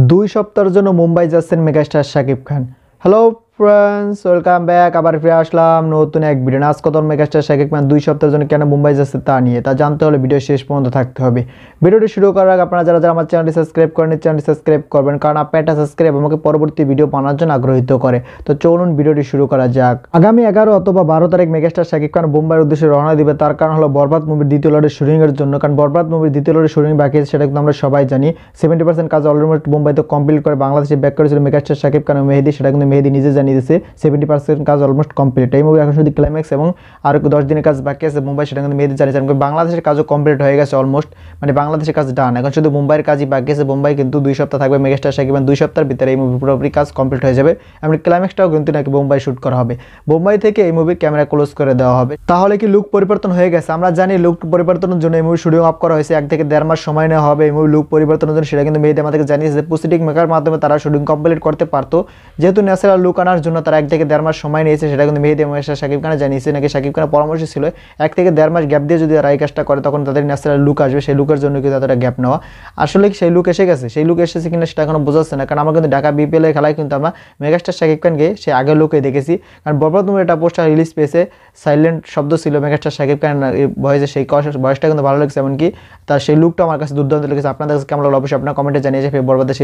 দুই সপ্তাহের জন্য মুম্বাই যাচ্ছেন megastar Shakib Khan. Hello friends, welcome back. আবার ফিরে আসলাম নতুন এক ভিডিও। আজ কত মেগাস্টার শাকিব খান 2 সপ্তাহের জন্য কেন মুম্বাই যাচ্ছে তা নিয়ে তা জানতে হলে ভিডিও শেষ পর্যন্ত থাকতে হবে। ভিডিওটি শুরু করার আগে আপনারা যারা আমার চ্যানেলটি সাবস্ক্রাইব করেন চ্যানেলটি সাবস্ক্রাইব করবেন, কারণ আপনার একটা সাবস্ক্রাইব আমাকে পরবর্তী ভিডিও বানানোর জন্য আগ্রহিত করে। তো চলুন ভিডিওটি শুরু করা যাক। আগামী 11 অথবা 12 তারিখ মেগাস্টার শাকিব খান মুম্বাইয়ের উদ্দেশ্যে রওনা দিবে। তার কারণ হলো বরবাদ মুভির দ্বিতীয় লটের শুটিংয়ের জন্য। কারণ বরবাদ মুভির দ্বিতীয় লটের শুটিং বাকি আছে, সেটা কিন্তু আমরা সবাই জানি। 70% কাজ অলরেডি মুম্বাইতে কমপ্লিট করে বাংলাদেশে ব্যাক করেছিল মেগাস্টার শাকিব খান ও মেহেদী। সেটা কিন্তু মেহেদী নিজে জানিয়ে দিয়েছে 70% কাজ অলমোস্ট কমপ্লিট। এই মুভি এখন শুধু ক্লাইম্যাক্স এবং আর 10 দিনের কাজ বাকি আছে মুম্বাই, সেটা কিন্তু মেহেদী জানিয়েছে। বাংলাদেশের কাজও কমপ্লিট হয়ে গেছে অলমোস্ট, মানে বাংলাদেশের কাজ ডান, এখন শুধু মুম্বাইয়ের কাজই বাকি আছে। মুম্বাই কিন্তু 2 সপ্তাহ থাকবে মেগাস্টার শাকিব খান, 2 সপ্তাহের ভিতরে এই মুভি পুরোপুরি কাজ কমপ্লিট হয়ে যাবে। এমনি ক্লাইম্যাক্সটাও কিন্তু নাকি মুম্বাই শুট করা হবে। মুম্বাই থেকে এই মুভির ক্যামেরা ক্লোজ করে দেওয়া হবে। তাহলে কি লুক পরিবর্তন হয়ে গেছে? আমরা জানি লুক পরিবর্তনের জন্য এই মুভি শুটিং অফ করা হয়েছে, 1 থেকে 1.5 মাস সময় নেওয়া হবে এই মুভি লুক পরিবর্তনের জন্য। সেটা কিন্তু মেহেদী আমাদেরকে জানিয়েছে প্রসিডিং মেকার মাধ্যমে তারা শুটিং কমপ্লিট করতে পারতো, যেহেতু ন্যাচারাল লুক আনার জন্য তারা 1 থেকে 1.5 মাস সময় নিয়েছে। সেটা কিন্তু মেহেদী মেগাস্টার শাকিব খান জানিয়েছে, নাকি শাকিব খানের পরামর্শ ছিল 1 থেকে 1.5 মাস গ্যাপ দিয়ে যদি তারা এই কাজটা করে তখন তাদের ন্যাচারাল লুক আসবে। সেই লুকের জন্য কিন্তু তাদের গ্যাপ নেওয়া। আসলে সেই লুক এসে গেছে, সেই লুক এসেছে কিনা সেটা এখনো বোঝাচ্ছে না, কারণ আমরা কিন্তু ঢাকা বিপিএল এর খেলায় কিন্তু আমরা মেগাস্টার শাকিব খানকে সেই আগের লুকে দেখেছি। কারণ বরবাদ মুভির একটা পোস্টার রিলিজ পেয়েছে, সাইলেন্ট শব্দ ছিল মেগাস্টার শাকিব খান ভয়েসে, সেই ভয়েসটা কিন্তু ভালো লাগছে। এমনকি তার সেই লুকটা আমার কাছে দুর্দান্ত লেগেছে। আপনাদের কাছে কেমন লাগলো অবশ্যই আপনার কমেন্টে জানিয়েছে। বরবাদের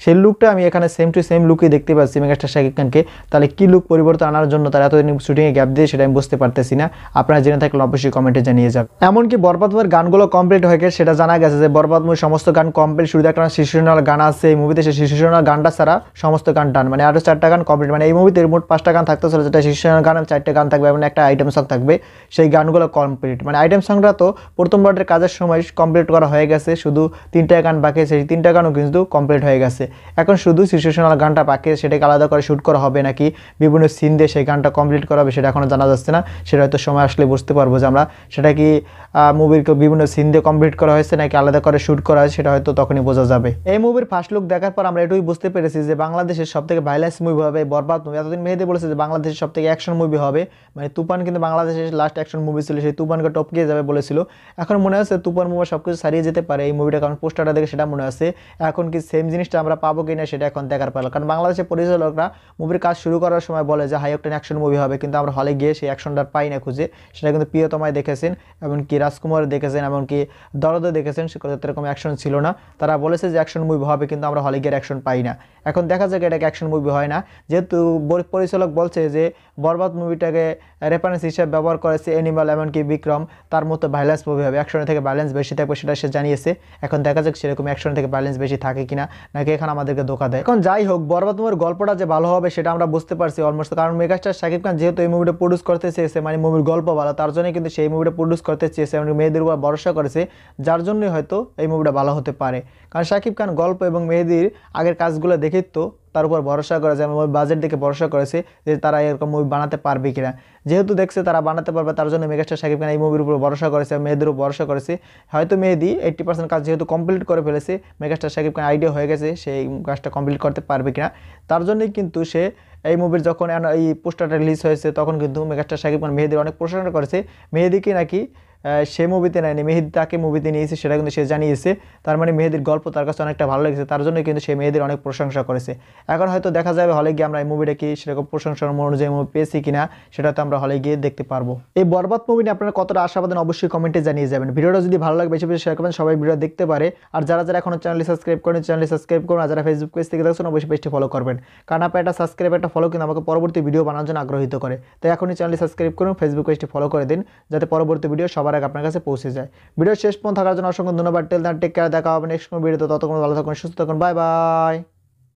সেই লুকটা আমি এখানে সেম টু সেম লুকই দেখতে পাচ্ছি মেগাস্টার শাকিব খানকে। তাহলে কি লুক পরিবর্তন আনার জন্য তারা এতদিন শুটিংয়ে গ্যাপ দিয়ে সেটা আমি বুঝতে পারতেছি না। আপনারা জেনে থাকলে অবশ্যই কমেন্টে জানিয়ে যাবেন। এমনকি বরবাদ মুভির গানগুলো কমপ্লিট হয়ে গেছে, সেটা জানা গেছে যে বরবাদ মুভির সমস্ত গান কমপ্লিট। শুধু একটা শিশুনাল গান আছে এই মুভিতে, সেই শিশুনাল গানটা ছাড়া সমস্ত গান টান, মানে আরও 4টা গান কমপ্লিট। মানে এই মুভিতে মোট 5টা গান থাকতে ছিল, যেটা শিশুনাল গান 4টে গান থাকবে এবং একটা আইটেম সং থাকবে। সেই গানগুলো কমপ্লিট, মানে আইটেম সংটা তো প্রথম পার্টের কাজের সময় কমপ্লিট করা হয়ে গেছে, শুধু 3টা গান বাকি, সেই 3টা গানও কিন্তু কমপ্লিট হয়ে গেছে। এখন শুধু শিশুনাল গানটা বাকি, সেটাকে আলাদা করে শ্যুট করা হবে নাকি বিভিন্ন সিন দিয়ে সেই গানটা কমপ্লিট করা হবে সেটা এখনও জানা যাচ্ছে না। সেটা হয়তো সময় আসলে বুঝতে পারবো যে আমরা সেটা কি মুভির বিভিন্ন সিন দিয়ে কমপ্লিট করা হয়েছে নাকি আলাদা করে শ্যুট করা হয়েছে, সেটা হয়তো তখনই বোঝা যাবে। এই মুভির ফার্স্ট লুক দেখার পর আমরা এটুকুই বুঝতে পেরেছি যে বাংলাদেশের সবথেকে ভাইলেন্স মুভি হবে বরবাদ মুভি। এতদিন মেহেদী বলেছে যে বাংলাদেশের সবথেকে অ্যাকশন মুভি হবে, মানে তুফান কিন্তু বাংলাদেশের লাস্ট অ্যাকশন মুভি ছিল, সেই তুফানকে টপকিয়ে যাবে বলেছিল। এখন মনে হচ্ছে তুফান মুভি সবকিছু ছাড়িয়ে যেতে পারে এই মুভিটা, কারণ পোস্টারটা দেখে সেটা মনে আছে। এখন কি সেম জিনিসটা আমরা পাবো কিনা সেটা এখন দেখার পারলাম, কারণ বাংলাদেশের পরিচালকরা মুভির কাজ শুরু করার সময় বলে যে হাই অক্টেন অ্যাকশন মুভি হবে, কিন্তু আমরা হলে গিয়ে সেই অ্যাকশনটা পাই না খুঁজে। সেটা কিন্তু প্রিয়তমায় দেখেছেন, এমনকি রাজকুমার দেখেছেন, এমনকি দরদে দেখেছেন, সেরকম অ্যাকশন ছিল না। তারা বলেছে যে অ্যাকশন মুভি হবে, কিন্তু আমরা হলে গিয়ে অ্যাকশন পাই না। এখন দেখা যাক এটাকে অ্যাকশন মুভি হয় না, যেহেতু পরিচালক বলছে যে বরবাদ মুভিটাকে রেফারেন্স হিসেবে ব্যবহার করেছে অ্যানিমাল এমনকি বিক্রম, তার মতো ভাইলেন্স মুভি হবে, অ্যাকশনের থেকে ভাইলেন্স বেশি থাকবে সেটা সে জানিয়েছে। এখন দেখা যাক সেরকম অ্যাকশন থেকে ভাইলেন্স বেশি থাকে কিনা, নাকি এখানে আমাদেরকে ধোকা দেয়। এখন যাই হোক, বরবাদ মুভির গল্পটা যে ভালো হবে সেটা আমরা বুঝতে পারছি অলমোস্ট, কারণ মেগাস্টার শাকিব খান যেহেতু এই মুভিটা প্রডিউস করতে চেয়েছে, মানে মুভির গল্প ভালো, তার জন্যই কিন্তু সেই মুভিটা প্রডিউস করতে চেয়েছে এবং মেহেদীর উপর ভরসা করেছে, যার জন্যই হয়তো এই মুভিটা ভালো হতে পারে। কারণ শাকিব খান গল্প এবং মেহেদীর আগের কাজগুলো দেখে তো তার উপর ভরসা করে, যেমন বাজেট দেখে ভরসা করেছে যে তারা এরকম মুভি বানাতে পারবে কিনা। যেহেতু দেখছে তারা বানাতে পারবে, তার জন্য মেগাস্টার শাকিব খান এই মুভির উপর ভরসা করেছে, মেহেদীর উপর ভরসা করেছে। হয়তো মেহেদী 80% কাজ যেহেতু কমপ্লিট করে ফেলেছে, মেগাস্টার শাকিব খান আইডিয়া হয়ে গেছে সেই কাজটা কমপ্লিট করতে পারবে কিনা। তার জন্যই কিন্তু সে এই মুভির যখন এই পোস্টারটা রিলিজ হয়েছে তখন কিন্তু মেগাস্টার শাকিব খান মেহেদীর অনেক প্রশংসা করেছে। মেহেদীকে নাকি সে মুভিতে নেয়নি, মেহেদী তাকে মুভিতে নিয়েছে, সেটা কিন্তু সে জানিয়েছে। তার মানে মেহেদীর গল্প তার কাছে অনেকটা ভালো লেগেছে, তার জন্য কিন্তু সে মেহেদীর অনেক প্রশংসা করেছে। এখন হয়তো দেখা যাবে হলে গিয়ে আমরা এই মুভিটা কি সেরকম প্রশংসার অনুযায়ী মুভি পেয়েছি কিনা, সেটা তো আমরা হলে গিয়ে দেখতে পারবো। এই বরবাদ মুভি নিয়ে আপনারা কতটা আশাবাদী অবশ্যই কমেন্টে জানিয়ে যাবেন। ভিডিওটা যদি ভালো লাগে বেশি বেশি শেয়ার করবেন, সবাই ভিডিও দেখতে পারে। আর যারা যারা এখনো চ্যানেলটি সাবস্ক্রাইব করেন চ্যানেলটি সাবস্ক্রাইব করুন, আর যারা ফেসবুক পেজ থেকে দেখছেন অবশ্যই পেজটি ফলো করবেন, কারণ আপনার একটা সাবস্ক্রাইব একটা ফলো কিন্তু আমাকে পরবর্তী ভিডিও বানানোর জন্য আগ্রহিত করে। তাই এখনই চ্যানেলটি সাবস্ক্রাইব করুন, ফেসবুক পেজটি ফলো করে দিন, যাতে পরবর্তী ভিডিও সবার আগে আপনার কাছে পৌঁছে যায়। ভিডিও শেষ পর্যন্ত থাকার জন্য অসংখ্য ধন্যবাদ। টেল দ্যান টেক কেয়ার, দেখা হবে নেক্সট ভিডিওতে। ততক্ষণ ভালো থাকুন, সুস্থ থাকুন, বাই বাই।